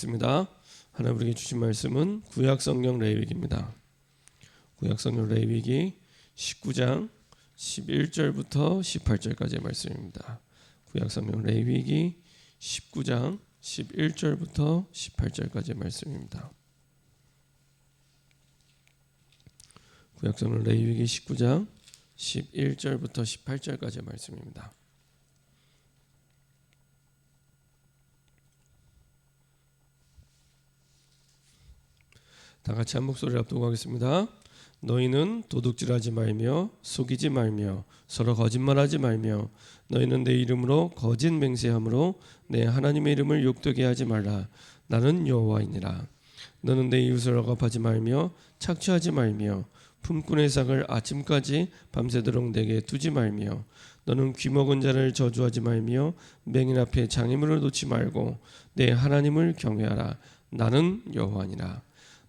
기도하겠습니다. 하나님 우리에게 주신 말씀은 구약성경 레위기입니다. 구약성경 레위기 19장 11절부터 18절까지의 말씀입니다. 구약성경 레위기 19장 11절부터 18절까지의 말씀입니다. 구약성경 레위기 19장 11절부터 18절까지의 말씀입니다. 다 같이 한 목소리를 앞두고 하겠습니다. 너희는 도둑질하지 말며 속이지 말며 서로 거짓말하지 말며 너희는 내 이름으로 거짓 맹세함으로 내 하나님의 이름을 욕되게 하지 말라. 나는 여호와이니라. 너는 내 이웃을 억압하지 말며 착취하지 말며 품꾼의 삭을 아침까지 밤새도록 내게 두지 말며 너는 귀먹은 자를 저주하지 말며 맹인 앞에 장애물을 놓지 말고 내 하나님을 경외하라. 나는 여호와니라.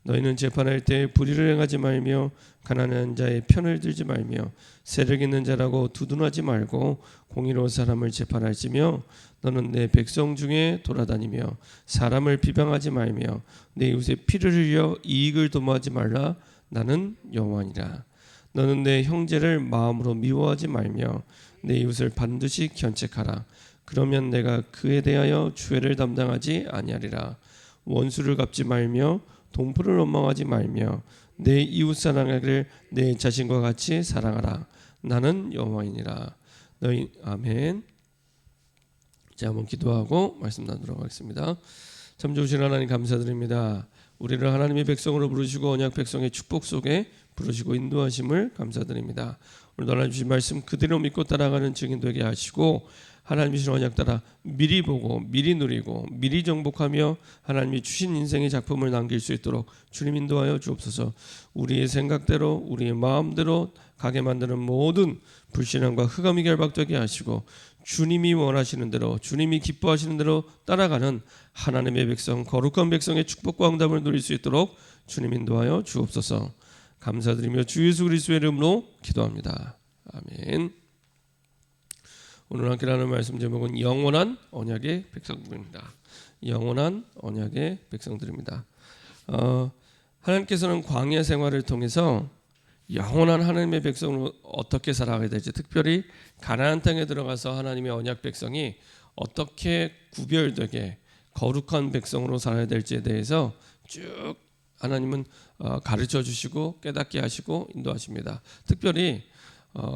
너희는 재판할 때 불의를 행하지 말며 가난한 자의 편을 들지 말며 세력 있는 자라고 두둔하지 말고 공의로 사람을 재판할지며 너는 내 백성 중에 돌아다니며 사람을 비방하지 말며 내 이웃의 피를 흘려 이익을 도모하지 말라. 나는 여호와니라. 너는 내 형제를 마음으로 미워하지 말며 내 이웃을 반드시 견책하라. 그러면 내가 그에 대하여 주애를 담당하지 아니하리라. 원수를 갚지 말며 동포를 원망하지 말며 내 이웃 사랑하기를 내 자신과 같이 사랑하라. 나는 여호와이니라. 너희 아멘. 자, 한번 기도하고 말씀 나누도록 하겠습니다. 참 좋으신 하나님 감사드립니다. 우리를 하나님의 백성으로 부르시고 언약 백성의 축복 속에 부르시고 인도하심을 감사드립니다. 오늘 하나님 주신 말씀 그대로 믿고 따라가는 증인 되게 하시고 하나님이 주신 언약 따라 미리 보고 미리 누리고 미리 정복하며 하나님이 주신 인생의 작품을 남길 수 있도록 주님 인도하여 주옵소서. 우리의 생각대로 우리의 마음대로 가게 만드는 모든 불신앙과 흑암이 결박되게 하시고 주님이 원하시는 대로 주님이 기뻐하시는 대로 따라가는 하나님의 백성 거룩한 백성의 축복과 응답을 누릴 수 있도록 주님 인도하여 주옵소서. 감사드리며 주 예수 그리스도의 이름으로 기도합니다. 아멘. 오늘 함께 나눌 말씀 제목은 영원한 언약의 백성들입니다. 영원한 언약의 백성들입니다. 하나님께서는 광야 생활을 통해서 영원한 하나님의 백성으로 어떻게 살아가야 될지, 특별히 가나안 땅에 들어가서 하나님의 언약 백성이 어떻게 구별되게 거룩한 백성으로 살아야 될지에 대해서 쭉 하나님은 가르쳐 주시고 깨닫게 하시고 인도하십니다. 특별히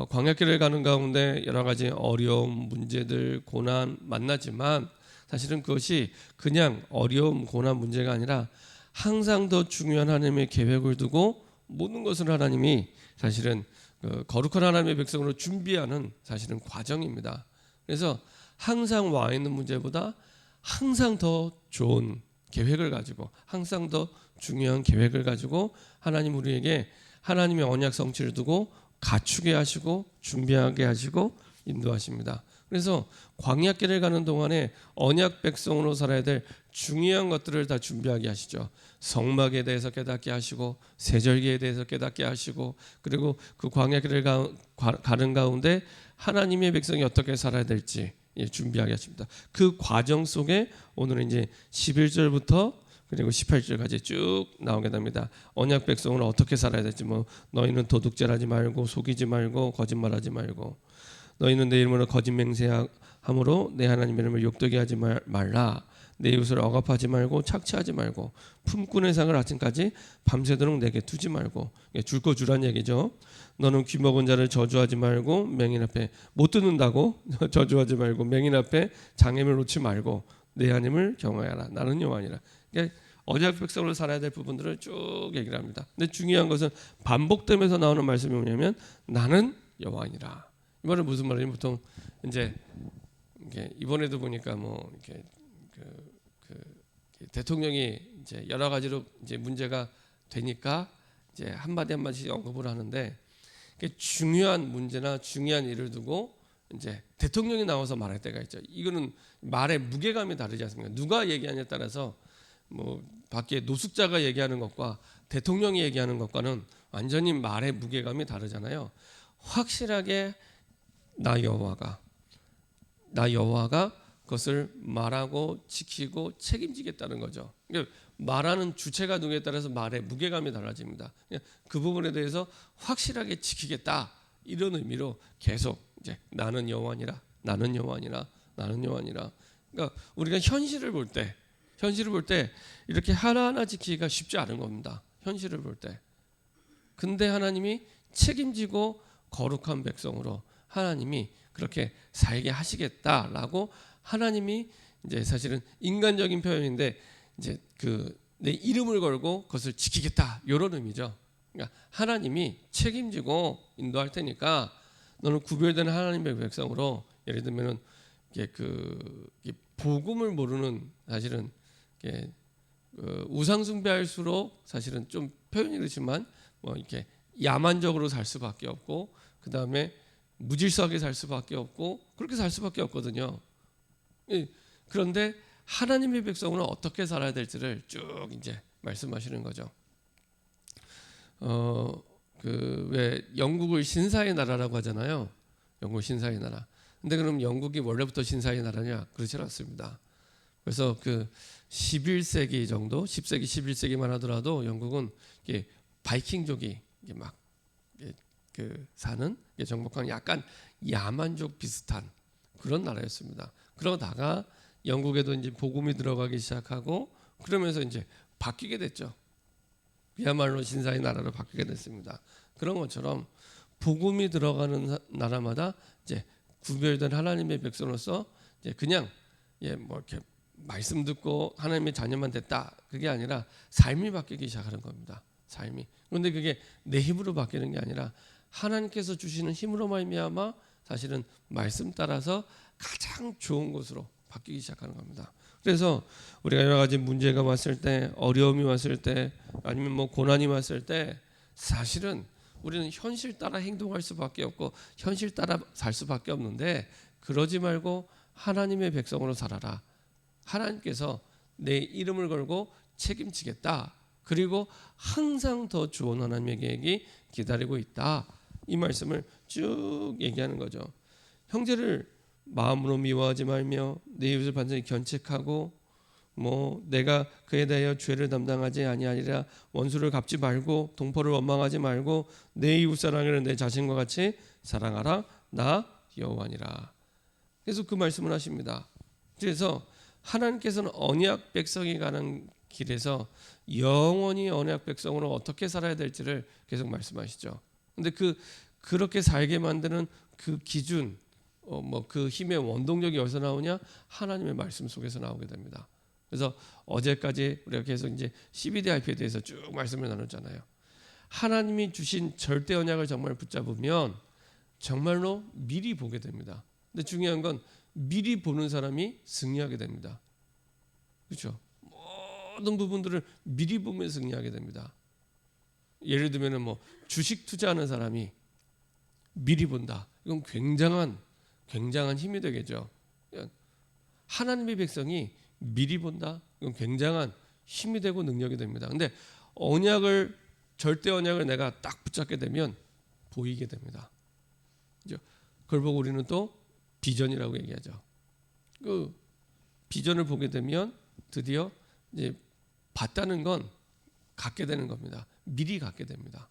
광야길을 가는 가운데 여러 가지 어려움, 문제들, 고난 만나지만 사실은 그것이 그냥 어려움, 고난, 문제가 아니라 항상 더 중요한 하나님의 계획을 두고 모든 것을 하나님이 사실은 거룩한 하나님의 백성으로 준비하는 사실은 과정입니다. 그래서 항상 와 있는 문제보다 항상 더 좋은 계획을 가지고 항상 더 중요한 계획을 가지고 하나님 우리에게 하나님의 언약 성취를 두고 갖추게 하시고 준비하게 하시고 인도하십니다. 그래서 광야길을 가는 동안에 언약 백성으로 살아야 될 중요한 것들을 다 준비하게 하시죠. 성막에 대해서 깨닫게 하시고 세절기에 대해서 깨닫게 하시고 그리고 그 광야길을 가는 가운데 하나님의 백성이 어떻게 살아야 될지 준비하게 하십니다. 그 과정 속에 오늘은 이제 11절부터 그리고 18절까지 쭉 나오게 됩니다. 언약 백성은 어떻게 살아야 될지 너희는 도둑질하지 말고 속이지 말고 거짓말하지 말고 너희는 내 이름으로 거짓 맹세함으로 내 하나님의 이름을 욕되게 하지 말라. 내 이웃을 억압하지 말고 착취하지 말고 품꾼의 상을 아침까지 밤새도록 내게 두지 말고 줄 거 주란 얘기죠. 너는 귀먹은 자를 저주하지 말고 맹인 앞에 못 듣는다고 저주하지 말고 맹인 앞에 장애물 놓지 말고 내 하나님을 경외하라. 나는 여호와니라. 그러니까 언약 백성으로 살아야 될 부분들을 쭉 얘기를 합니다. 근데 중요한 것은 반복되면서 나오는 말씀이 뭐냐면 나는 여호와니라. 이 말은 무슨 말이냐면 보통 이제 이번에도 보니까 이렇게 대통령이 이제 여러 가지로 이제 문제가 되니까 이제 한마디 한마디씩 언급을 하는데 중요한 문제나 중요한 일을 두고 이제 대통령이 나와서 말할 때가 있죠. 이거는 말의 무게감이 다르지 않습니까? 누가 얘기하냐에 따라서 밖에 노숙자가 얘기하는 것과 대통령이 얘기하는 것과는 완전히 말의 무게감이 다르잖아요. 확실하게 나 여호와가 그것을 말하고 지키고 책임지겠다는 거죠. 그러니까 말하는 주체가 누구에 따라서 말의 무게감이 달라집니다. 그 부분에 대해서 확실하게 지키겠다 이런 의미로 계속 이제 나는 여호와니라, 나는 여호와니라, 나는 여호와니라. 그러니까 우리가 현실을 볼 때 이렇게 하나하나 지키기가 쉽지 않은 겁니다. 현실을 볼 때. 근데 하나님이 책임지고 거룩한 백성으로 하나님이 그렇게 살게 하시겠다라고 하나님이 이제 사실은 인간적인 표현인데 이제 그 내 이름을 걸고 그것을 지키겠다 이런 의미죠. 그러니까 하나님이 책임지고 인도할 테니까 너는 구별된 하나님의 백성으로 예를 들면은 이게 복음을 모르는 사실은 우상 숭배할수록 사실은 좀 표현이 그렇지만 뭐 이렇게 야만적으로 살 수밖에 없고 그 다음에 무질서하게 살 수밖에 없고 그렇게 살 수밖에 없거든요. 그런데 하나님의 백성은 어떻게 살아야 될지를 쭉 이제 말씀하시는 거죠. 왜 영국을 신사의 나라라고 하잖아요. 영국 신사의 나라. 근데 그럼 영국이 원래부터 신사의 나라냐? 그렇지 않습니다. 그래서 그 11세기 정도, 10세기, 11세기만 하더라도 영국은 바이킹족이 막 사는 정복한 약간 야만족 비슷한 그런 나라였습니다. 그러다가 영국에도 이제 복음이 들어가기 시작하고 그러면서 이제 바뀌게 됐죠. 그야말로 신사의 나라로 바뀌게 됐습니다. 그런 것처럼 복음이 들어가는 나라마다 이제 구별된 하나님의 백성으로서 이제 그냥 뭐 이렇게 말씀 듣고 하나님의 자녀만 됐다 그게 아니라 삶이 바뀌기 시작하는 겁니다. 삶이. 그런데 그게 내 힘으로 바뀌는 게 아니라 하나님께서 주시는 힘으로 말미암아 사실은 말씀 따라서 가장 좋은 것으로 바뀌기 시작하는 겁니다. 그래서 우리가 여러 가지 문제가 왔을 때, 어려움이 왔을 때, 아니면 뭐 고난이 왔을 때 사실은 우리는 현실 따라 행동할 수밖에 없고 현실 따라 살 수밖에 없는데 그러지 말고 하나님의 백성으로 살아라. 하나님께서 내 이름을 걸고 책임지겠다. 그리고 항상 더 좋은 하나님의 계획이 기다리고 있다. 이 말씀을 쭉 얘기하는 거죠. 형제를 마음으로 미워하지 말며 내 이웃을 반드시 견책하고 뭐 내가 그에 대하여 죄를 담당하지 아니하리라. 원수를 갚지 말고 동포를 원망하지 말고 내 이웃 사랑을 내 자신과 같이 사랑하라. 나 여호와니라. 계속 그 말씀을 하십니다. 그래서 하나님께서는 언약 백성이 가는 길에서 영원히 언약 백성으로 어떻게 살아야 될지를 계속 말씀하시죠. 근데 그렇게 살게 만드는 그 기준 뭐 그 힘의 원동력이 어디서 나오냐? 하나님의 말씀 속에서 나오게 됩니다. 그래서 어제까지 우리가 계속 이제 CBDIP에 대해서 쭉 말씀을 나눴잖아요. 하나님이 주신 절대 언약을 정말 붙잡으면 정말로 미리 보게 됩니다. 근데 중요한 건 미리 보는 사람이 승리하게 됩니다. 그렇죠? 모든 부분들을 미리 보면 승리하게 됩니다. 예를 들면은 뭐 주식 투자하는 사람이 미리 본다. 이건 굉장한 힘이 되겠죠. 하나님의 백성이 미리 본다. 이건 굉장한 힘이 되고 능력이 됩니다. 근데 절대 언약을 내가 딱 붙잡게 되면 보이게 됩니다. 그걸 보고 우리는 또 비전이라고 얘기하죠. 그 비전을 보게 되면 드디어 이제 봤다는 건 갖게 되는 겁니다. 미리 갖게 됩니다.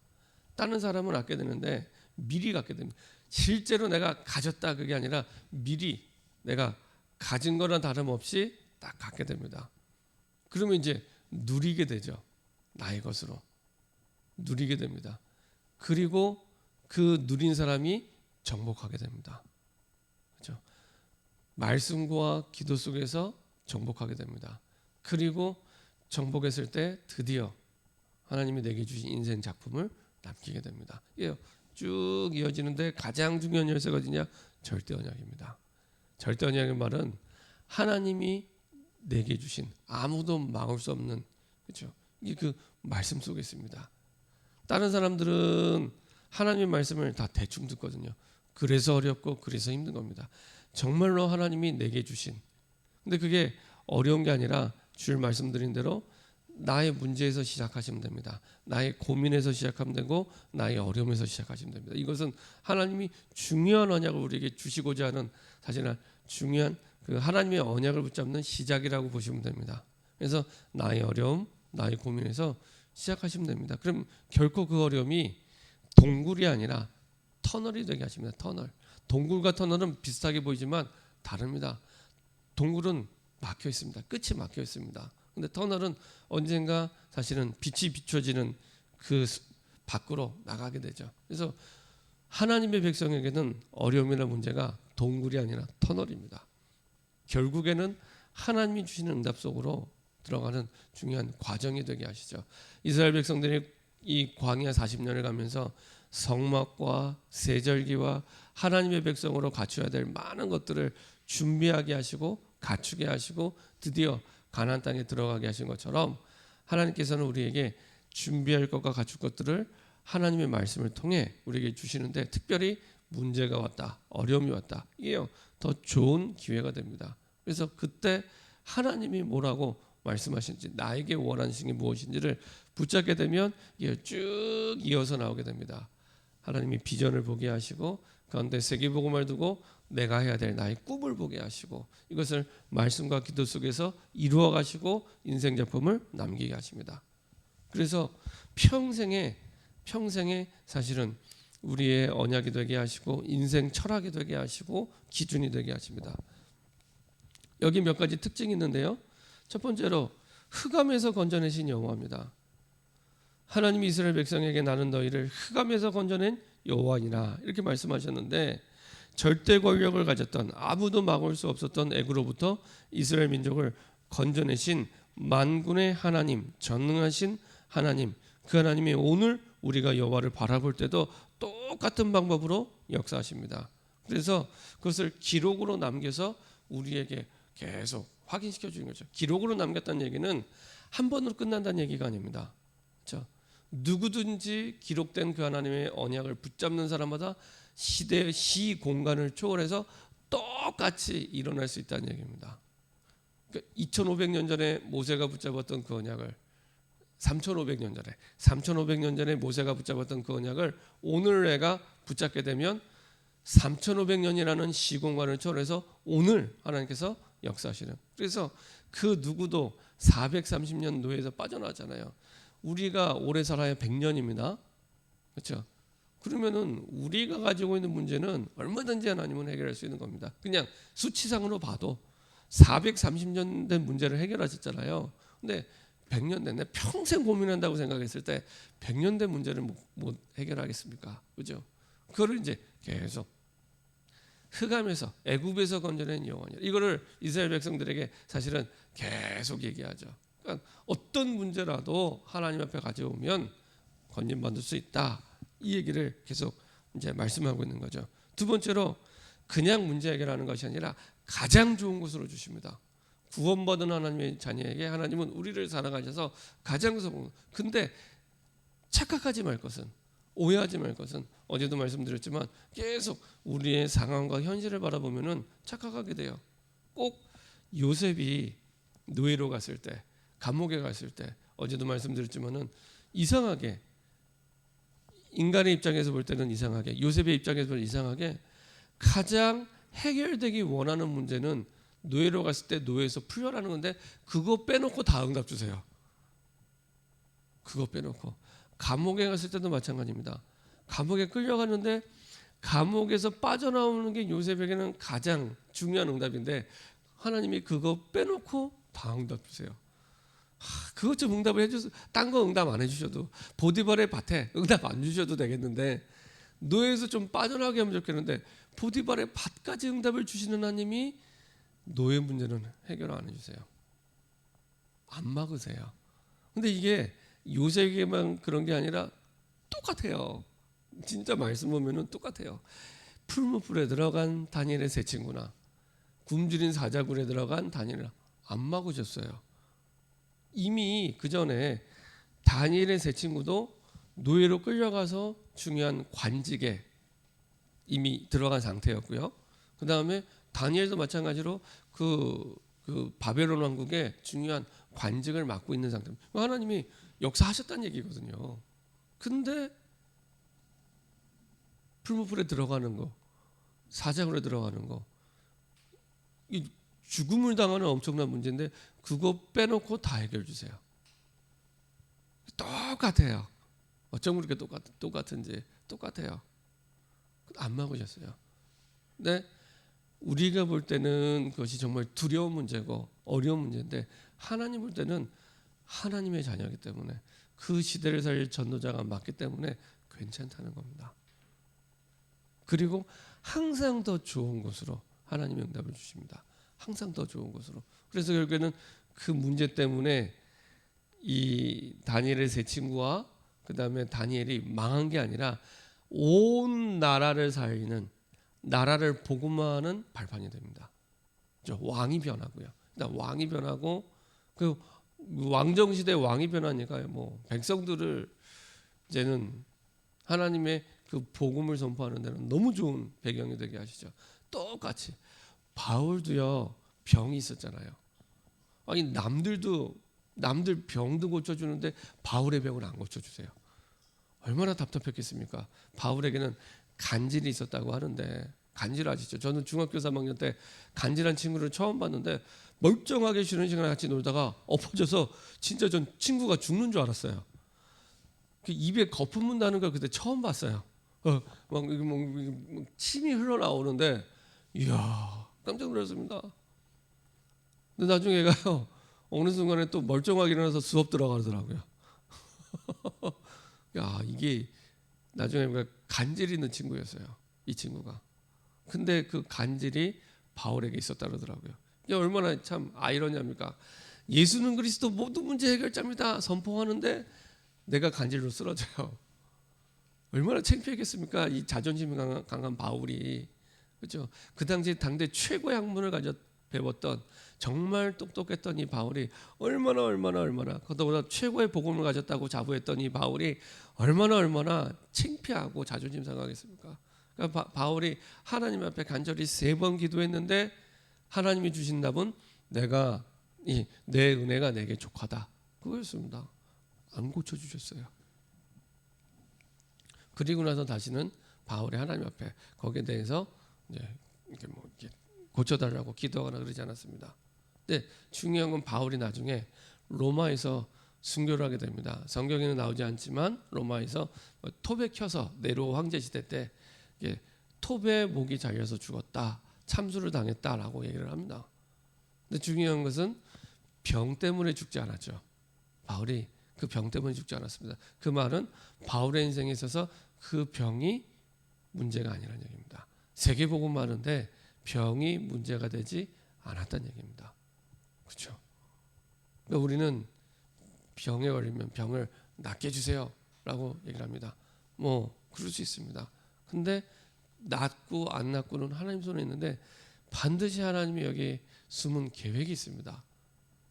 다른 사람은 갖게 되는데 미리 갖게 됩니다. 실제로 내가 가졌다 그게 아니라 미리 내가 가진 거랑 다름없이 딱 갖게 됩니다. 그러면 이제 누리게 되죠. 나의 것으로 누리게 됩니다. 그리고 그 누린 사람이 정복하게 됩니다. 그렇죠? 말씀과 기도 속에서 정복하게 됩니다. 그리고 정복했을 때 드디어 하나님이 내게 주신 인생 작품을 남기게 됩니다. 이게 쭉 이어지는데 가장 중요한 열쇠가 어디냐? 절대 언약입니다. 절대 언약의 말은 하나님이 내게 주신 아무도 막을 수 없는 그렇죠? 이게 그 말씀 속에 있습니다. 다른 사람들은 하나님의 말씀을 다 대충 듣거든요. 그래서 어렵고 그래서 힘든 겁니다. 정말로 하나님이 내게 주신 근데 그게 어려운 게 아니라 줄 말씀드린 대로 나의 문제에서 시작하시면 됩니다. 나의 고민에서 시작하면 되고 나의 어려움에서 시작하시면 됩니다. 이것은 하나님이 중요한 언약을 우리에게 주시고자 하는 사실은 중요한 그 하나님의 언약을 붙잡는 시작이라고 보시면 됩니다. 그래서 나의 어려움, 나의 고민에서 시작하시면 됩니다. 그럼 결코 그 어려움이 동굴이 아니라 터널이 되게 하십니다. 터널. 동굴과 터널은 비슷하게 보이지만 다릅니다. 동굴은 막혀 있습니다. 끝이 막혀 있습니다. 근데 터널은 언젠가 사실은 빛이 비춰지는 그 밖으로 나가게 되죠. 그래서 하나님의 백성에게는 어려움이나 문제가 동굴이 아니라 터널입니다. 결국에는 하나님이 주시는 응답 속으로 들어가는 중요한 과정이 되게 하시죠. 이스라엘 백성들이 이 광야 40년을 가면서 성막과 세절기와 하나님의 백성으로 갖춰야 될 많은 것들을 준비하게 하시고 갖추게 하시고 드디어 가나안 땅에 들어가게 하신 것처럼 하나님께서는 우리에게 준비할 것과 갖출 것들을 하나님의 말씀을 통해 우리에게 주시는데, 특별히 문제가 왔다, 어려움이 왔다, 이게요 더 좋은 기회가 됩니다. 그래서 그때 하나님이 뭐라고 말씀하시는지, 나에게 원하시는 게 무엇인지를 붙잡게 되면 이게 쭉 이어서 나오게 됩니다. 하나님이 비전을 보게 하시고 가운데 세계복음을 두고 내가 해야 될 나의 꿈을 보게 하시고 이것을 말씀과 기도 속에서 이루어 가시고 인생 작품을 남기게 하십니다. 그래서 평생에 사실은 우리의 언약이 되게 하시고 인생 철학이 되게 하시고 기준이 되게 하십니다. 여기 몇 가지 특징이 있는데요. 첫 번째로 흑암에서 건져내신 여호와입니다. 하나님이 이스라엘 백성에게 나는 너희를 흑암에서 건져낸 여호와니라 이렇게 말씀하셨는데, 절대 권력을 가졌던 아무도 막을 수 없었던 애굽으로부터 이스라엘 민족을 건져내신 만군의 하나님, 전능하신 하나님, 그 하나님이 오늘 우리가 여호와를 바라볼 때도 똑같은 방법으로 역사하십니다. 그래서 그것을 기록으로 남겨서 우리에게 계속 확인시켜 주는 거죠. 기록으로 남겼다는 얘기는 한 번으로 끝난다는 얘기가 아닙니다. 그렇죠? 누구든지 기록된 그 하나님의 언약을 붙잡는 사람마다 시대, 시, 공간을 초월해서 똑같이 일어날 수 있다는 얘기입니다. 그러니까 2500년 전에 모세가 붙잡았던 그 언약을 3500년 전에 모세가 붙잡았던 그 언약을 오늘 내가 붙잡게 되면 3500년이라는 시공간을 초월해서 오늘 하나님께서 역사하시는, 그래서 그 누구도 430년 노예에서 빠져나왔잖아요. 우리가 오래 살아야 100년입니다. 그렇죠? 그러면은 우리가 가지고 있는 문제는 얼마든지 하나님은 해결할 수 있는 겁니다. 그냥 수치상으로 봐도 430년 된 문제를 해결하셨잖아요. 근데 100년 됐네, 평생 고민한다고 생각했을 때 100년 된 문제를 못 해결하겠습니까? 그죠? 그거를 이제 계속 흑암에서 애굽에서 건져낸 여호와니라, 이거를 이스라엘 백성들에게 사실은 계속 얘기하죠. 그러니까 어떤 문제라도 하나님 앞에 가져오면 건진받을 수 있다, 이 얘기를 계속 이제 말씀하고 있는 거죠. 두 번째로 그냥 문제 해결하는 것이 아니라 가장 좋은 것으로 주십니다. 구원받은 하나님의 자녀에게 하나님은 우리를 사랑하셔서 가장 좋은, 근데 착각하지 말 것은, 오해하지 말 것은, 어제도 말씀드렸지만 계속 우리의 상황과 현실을 바라보면은 착각하게 돼요. 꼭 요셉이 노예로 갔을 때, 감옥에 갔을 때, 어제도 말씀드렸지만은 이상하게, 인간의 입장에서 볼 때는 이상하게, 요셉의 입장에서 볼 때는 이상하게 가장 해결되기 원하는 문제는 노예로 갔을 때 노예에서 풀려라는 건데, 그거 빼놓고 다 응답 주세요. 그거 빼놓고. 감옥에 갔을 때도 마찬가지입니다. 감옥에 끌려가는데 감옥에서 빠져나오는 게 요셉에게는 가장 중요한 응답인데 하나님이 그거 빼놓고 다 응답 주세요. 그것 좀 응답을 해주세요. 딴 거 응답 안 해주셔도, 보디발의 밭에 응답 안 주셔도 되겠는데, 노예에서 좀 빠져나가게 하면 좋겠는데 보디발의 밭까지 응답을 주시는 하나님이 노예 문제는 해결 안 해주세요. 안 막으세요. 근데 이게 요셉에게만 그런 게 아니라 똑같아요. 진짜 말씀 보면은 똑같아요. 풀무불에 들어간 다니엘의 세 친구나 굶주린 사자굴에 들어간 다니엘을 안 막으셨어요. 이미 그 전에 다니엘의 세 친구도 노예로 끌려가서 중요한 관직에 이미 들어간 상태였고요. 그 다음에 다니엘도 마찬가지로 그 바벨론 왕국의 중요한 관직을 맡고 있는 상태입니다. 하나님이 역사하셨다는 얘기거든요. 근데 풀무불에 들어가는 거, 사자굴에 들어가는 거, 이 죽음을 당하는 엄청난 문제인데 그거 빼놓고 다 해결해 주세요. 똑같아요. 어쩜 그렇게 똑같은지 똑같아요. 안 막으셨어요. 근데 우리가 볼 때는 그것이 정말 두려운 문제고 어려운 문제인데 하나님 볼 때는 하나님의 자녀이기 때문에 그 시대를 살릴 전도자가 맞기 때문에 괜찮다는 겁니다. 그리고 항상 더 좋은 곳으로 하나님이 응답을 주십니다. 항상 더 좋은 곳으로. 그래서 결국에는 그 문제 때문에 이 다니엘의 세 친구와 그 다음에 다니엘이 망한 게 아니라 온 나라를 살리는, 나라를 복음화하는 발판이 됩니다. 왕이 변하고요. 왕이 변하고 그 왕정 시대 왕이 변하니까 뭐 백성들을 이제는 하나님의 그 복음을 선포하는 데는 너무 좋은 배경이 되게 하시죠. 똑같이 바울도요 병이 있었잖아요. 아니 남들 병도 고쳐주는데 바울의 병을 안 고쳐주세요. 얼마나 답답했겠습니까? 바울에게는 간질이 있었다고 하는데, 간질 아시죠? 저는 중학교 3학년 때 간질한 친구를 처음 봤는데 멀쩡하게 쉬는 시간에 같이 놀다가 엎어져서 진짜 전 친구가 죽는 줄 알았어요. 입에 거품 문다는 걸 그때 처음 봤어요. 막 침이 흘러나오는데 이야 깜짝 놀랐습니다. 근데 나중에 가요 어느 순간에 또 멀쩡하게 일어나서 수업 들어가더라고요. 야 이게 나중에 간질이 있는 친구였어요. 이 친구가. 근데 그 간질이 바울에게 있었다 그러더라고요. 이게 얼마나 참 아이러니합니까? 예수는 그리스도 모든 문제 해결자입니다 선포하는데 내가 간질로 쓰러져요. 얼마나 창피했겠습니까? 이 자존심이 강한 바울이. 그렇죠? 그 당시 당대 최고의 학문을 배웠던 정말 똑똑했던 이 바울이 얼마나 그보다 최고의 복음을 가졌다고 자부했던 이 바울이 얼마나 창피하고 자존심 상하겠습니까? 그러니까 바울이 하나님 앞에 간절히 3번 기도했는데 하나님이 주신 답은 내 은혜가 내게 족하다. 그거였습니다. 안 고쳐주셨어요. 그리고 나서 다시는 바울이 하나님 앞에 거기에 대해서 이렇게 고쳐달라고 기도하거나 그러지 않았습니다. 근데 중요한 건 바울이 나중에 로마에서 순교를 하게 됩니다. 성경에는 나오지 않지만 로마에서 톱에 켜서 네로 황제 시대 때 톱에 목이 잘려서 죽었다, 참수를 당했다라고 얘기를 합니다. 근데 중요한 것은 병 때문에 죽지 않았죠. 바울이 그 병 때문에 죽지 않았습니다. 그 말은 바울의 인생에 있어서 그 병이 문제가 아니라는 얘기입니다. 세계복음 많은데 병이 문제가 되지 않았다는 얘기입니다. 그렇죠? 그러니까 우리는 병에 걸리면 병을 낫게 해주세요라고 얘기를 합니다. 뭐 그럴 수 있습니다. 근데 낫고 안 낫고는 하나님 손에 있는데 반드시 하나님이 여기 숨은 계획이 있습니다.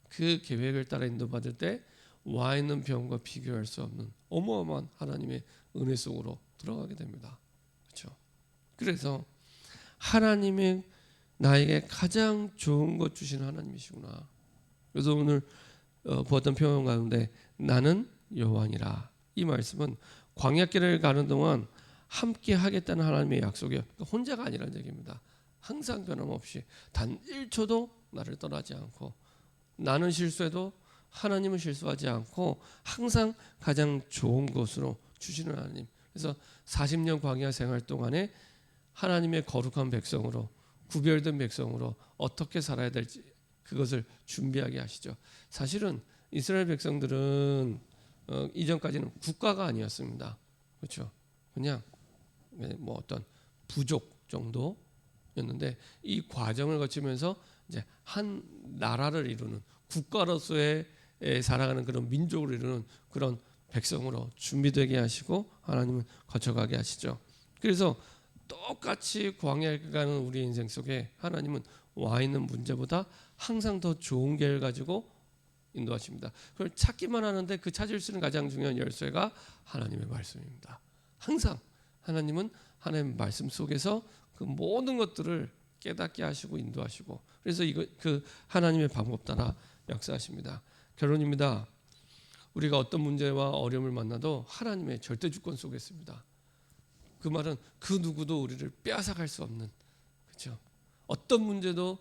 그 계획을 따라 인도받을 때 와 있는 병과 비교할 수 없는 어마어마한 하나님의 은혜 속으로 들어가게 됩니다. 그렇죠? 그래서 하나님이 나에게 가장 좋은 것 주신 하나님이시구나. 그래서 오늘 보았던 표현 가운데 나는 여호와니라, 이 말씀은 광야길을 가는 동안 함께 하겠다는 하나님의 약속이요, 그러니까 혼자가 아니라는 얘기입니다. 항상 변함없이 단 1초도 나를 떠나지 않고, 나는 실수해도 하나님은 실수하지 않고 항상 가장 좋은 것으로 주시는 하나님. 그래서 40년 광야 생활 동안에 하나님의 거룩한 백성으로, 구별된 백성으로 어떻게 살아야 될지 그것을 준비하게 하시죠. 사실은 이스라엘 백성들은 이전까지는 국가가 아니었습니다. 그렇죠? 그냥 뭐 어떤 부족 정도였는데 이 과정을 거치면서 이제 한 나라를 이루는, 국가로서의 살아가는 그런 민족을 이루는 그런 백성으로 준비되게 하시고 하나님은 거쳐가게 하시죠. 그래서 똑같이 광야에 가는 우리 인생 속에 하나님은 와 있는 문제보다 항상 더 좋은 계획을 가지고 인도하십니다. 그걸 찾기만 하는데 그 찾을 수 있는 가장 중요한 열쇠가 하나님의 말씀입니다. 항상 하나님은 하나님의 말씀 속에서 그 모든 것들을 깨닫게 하시고 인도하시고, 그래서 그 하나님의 방법 따라 역사하십니다. 결론입니다. 우리가 어떤 문제와 어려움을 만나도 하나님의 절대 주권 속에 있습니다. 그 말은 그 누구도 우리를 빼앗아갈 수 없는, 그렇죠? 어떤 문제도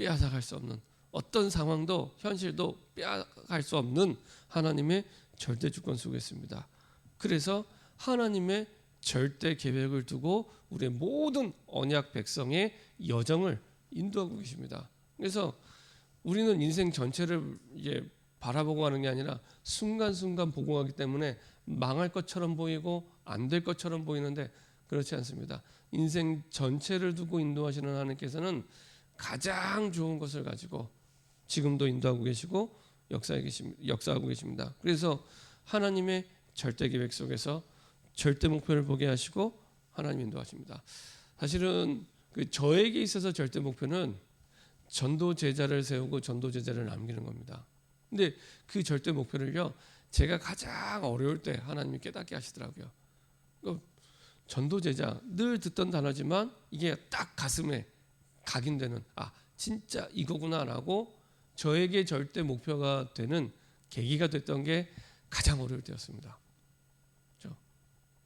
빼앗아갈 수 없는, 어떤 상황도 현실도 빼앗아갈 수 없는 하나님의 절대 주권 속에 있습니다. 그래서 하나님의 절대 계획을 두고 우리의 모든 언약 백성의 여정을 인도하고 계십니다. 그래서 우리는 인생 전체를 이제 바라보고 하는 게 아니라 순간순간 보고 가기 때문에 망할 것처럼 보이고 안 될 것처럼 보이는데 그렇지 않습니다. 인생 전체를 두고 인도하시는 하나님께서는 가장 좋은 것을 가지고 지금도 인도하고 계시고 역사하고 계십니다. 그래서 하나님의 절대 계획 속에서 절대 목표를 보게 하시고 하나님 인도하십니다. 사실은 저에게 있어서 절대 목표는 전도 제자를 세우고 전도 제자를 남기는 겁니다. 근데 그 절대 목표를요, 제가 가장 어려울 때 하나님이 깨닫게 하시더라고요. 전도 제자, 늘 듣던 단어지만 이게 딱 가슴에 각인되는, 진짜 이거구나라고 저에게 절대 목표가 되는 계기가 됐던 게 가장 어려울 때였습니다.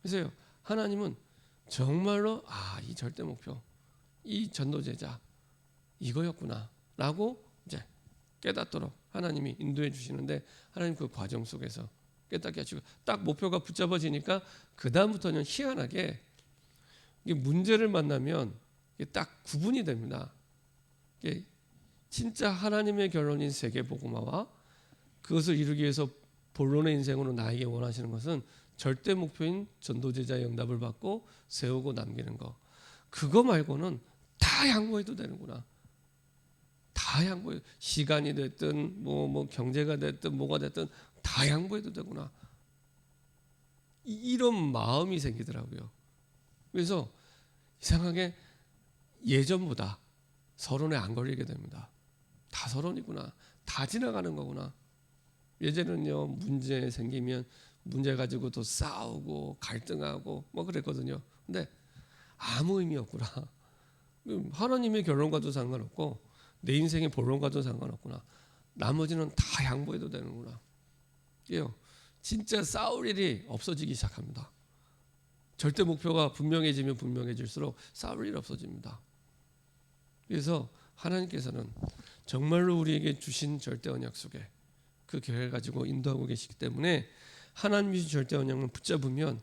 그래서 하나님은 정말로 이 절대 목표, 이 전도 제자 이거였구나라고 이제 깨닫도록 하나님이 인도해 주시는데, 하나님 그 과정 속에서 깨닫게 하시고 딱 목표가 붙잡아지니까 그 다음부터는 희한하게 이게 문제를 만나면 이게 딱 구분이 됩니다. 이게 진짜 하나님의 결론인 세계복음화와 그것을 이루기 위해서 본론의 인생으로 나에게 원하시는 것은 절대 목표인 전도제자의 응답을 받고 세우고 남기는 거, 그거 말고는 다 양보해도 되는구나. 다 양보해. 시간이 됐든 뭐 경제가 됐든 뭐가 됐든 다 양보해도 되구나. 이런 마음이 생기더라고요. 그래서 이상하게 예전보다 서론에 안 걸리게 됩니다. 다 서론이구나. 다 지나가는 거구나. 예전에는요, 문제 생기면 문제 가지고 또 싸우고 갈등하고 뭐 그랬거든요. 근데 아무 의미 없구나. 하나님의 결론과도 상관없고 내 인생의 본론과도 상관없구나. 나머지는 다 양보해도 되는구나. 이게요, 진짜 싸울 일이 없어지기 시작합니다. 절대 목표가 분명해지면 분명해질수록 싸울 일이 없어집니다. 그래서 하나님께서는 정말로 우리에게 주신 절대 언약 속에 그 계획을 가지고 인도하고 계시기 때문에 하나님이 주신 절대 언약을 붙잡으면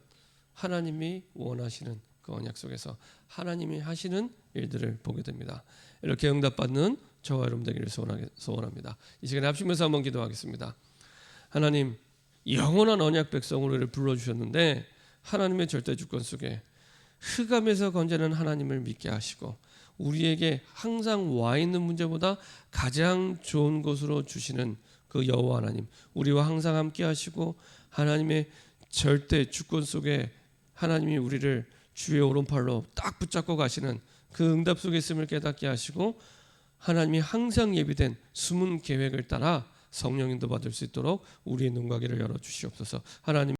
하나님이 원하시는 그 언약 속에서 하나님이 하시는 일들을 보게 됩니다. 이렇게 응답받는 저와 여러분 되기를 소원합니다. 이 시간에 합심해서 한번 기도하겠습니다. 하나님, 영원한 언약 백성으로 우리를 불러주셨는데 하나님의 절대 주권 속에 흑암에서 건져낸 하나님을 믿게 하시고 우리에게 항상 와 있는 문제보다 가장 좋은 곳으로 주시는 그 여호와 하나님, 우리와 항상 함께 하시고 하나님의 절대 주권 속에 하나님이 우리를 주의 오른팔로 딱 붙잡고 가시는 그 응답 속에 있음을 깨닫게 하시고 하나님이 항상 예비된 숨은 계획을 따라 성령 인도 받을 수 있도록 우리의 눈과 귀를 열어 주시옵소서. 하나님